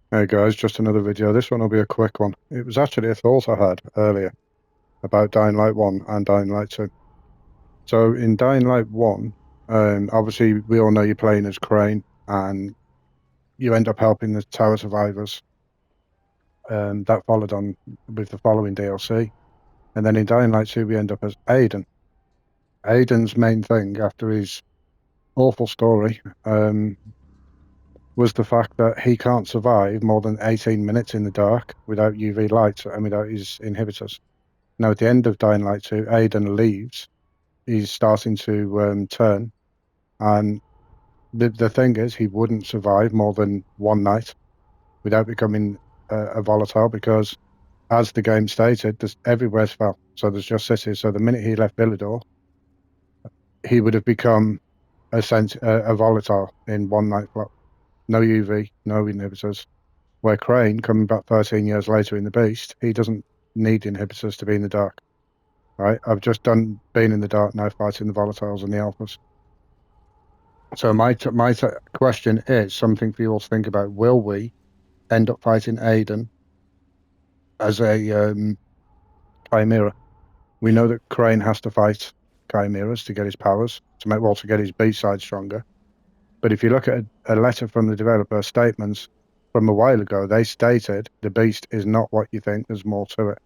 Hey guys, just another video. This one will be a quick one. It was actually a thought I had earlier about Dying Light 1 and Dying Light 2. So in Dying Light 1, obviously we all know you're playing as Crane and you end up helping the tower survivors. That followed on with the following DLC. And then in Dying Light 2, we end up as Aiden. Aiden's main thing after his awful story was the fact that he can't survive more than 18 minutes in the dark without UV light and without his inhibitors. Now, at the end of Dying Light 2, Aiden leaves. He's starting to turn. And the thing is, he wouldn't survive more than one night without becoming a volatile because, as the game stated, everywhere's fell. So there's just cities. So the minute he left Villador, he would have become a volatile in one night flat. No UV, no inhibitors. Where Crane, coming back 13 years later in the Beast, he doesn't need inhibitors to be in the dark. Right? I've just done being in the dark now, fighting the volatiles and the alphas. So my question is something for you all to think about. Will we end up fighting Aiden as a chimera? We know that Crane has to fight chimeras to get his powers, to get his B side stronger. But if you look at a letter from the developer statements from a while ago, they stated the beast is not what you think. There's more to it,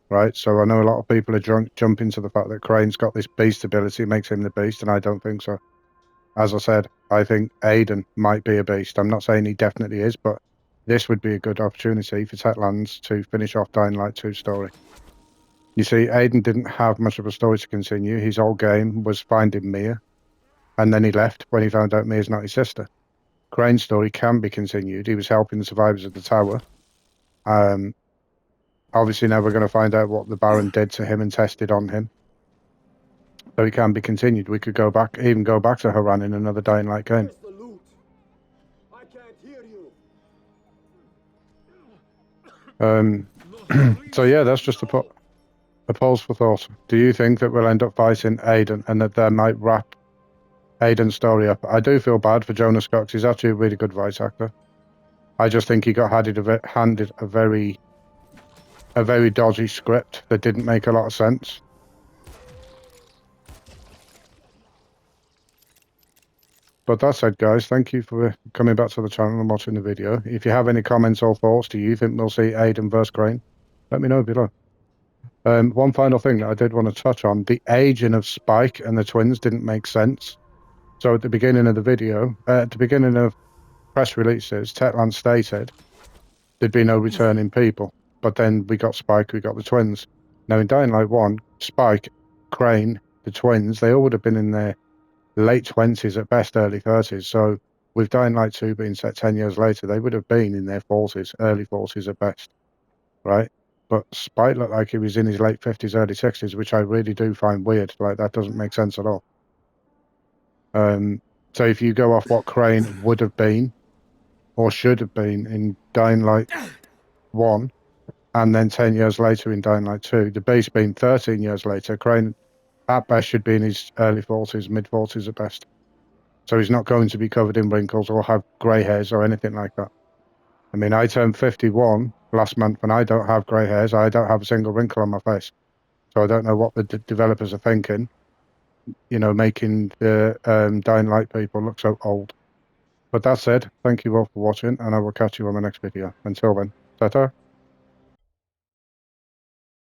right? So I know a lot of people are jumping to the fact that Crane's got this beast ability, makes him the beast, and I don't think so. As I said, I think Aiden might be a beast. I'm not saying he definitely is, but this would be a good opportunity for Techlands to finish off Dying Light 2 story. You see, Aiden didn't have much of a story to continue. His whole game was finding Mia, and then he left when he found out Mia's not his sister. Crane's story can be continued. He was helping the survivors of the tower. Um, Obviously, now we're going to find out what the Baron did to him and tested on him. So he can be continued. We could go back, even go back to Haran in another Dying Light game. Where's the loot? I can't hear you. So yeah, that's just a pause for thought. Do you think that we'll end up fighting Aiden and that they might wrap Aiden's story up? I do feel bad for Jonas Cox. He's actually a really good voice actor. I just think he got handed a very dodgy script that didn't make a lot of sense. But that said, guys, thank you for coming back to the channel and watching the video. If you have any comments or thoughts, do you think we'll see Aiden versus Crane? Let me know below. One final thing that I did want to touch on, the aging of Spike and the twins didn't make sense. So at the beginning of the video, at the beginning of press releases, Techland stated there'd be no returning people. But then we got Spike, we got the twins. Now in Dying Light 1, Spike, Crane, the twins, they all would have been in their late 20s at best, early 30s. So with Dying Light 2 being set 10 years later, they would have been in their 40s, early 40s at best, right? But Spike looked like he was in his late 50s, early 60s, which I really do find weird. Like, that doesn't make sense at all. So if you go off what Crane would have been or should have been in Dying Light 1, and then 10 years later in Dying Light 2, the base being 13 years later, Crane at best should be in his early 40s, mid 40s at best. So he's not going to be covered in wrinkles or have grey hairs or anything like that. I mean, I turned 51 last month and I don't have grey hairs. I don't have a single wrinkle on my face. So I don't know what the developers are thinking, you know, making the Dying Light people look so old. But that said, thank you all for watching and I will catch you on the next video. Until then, ta-ta.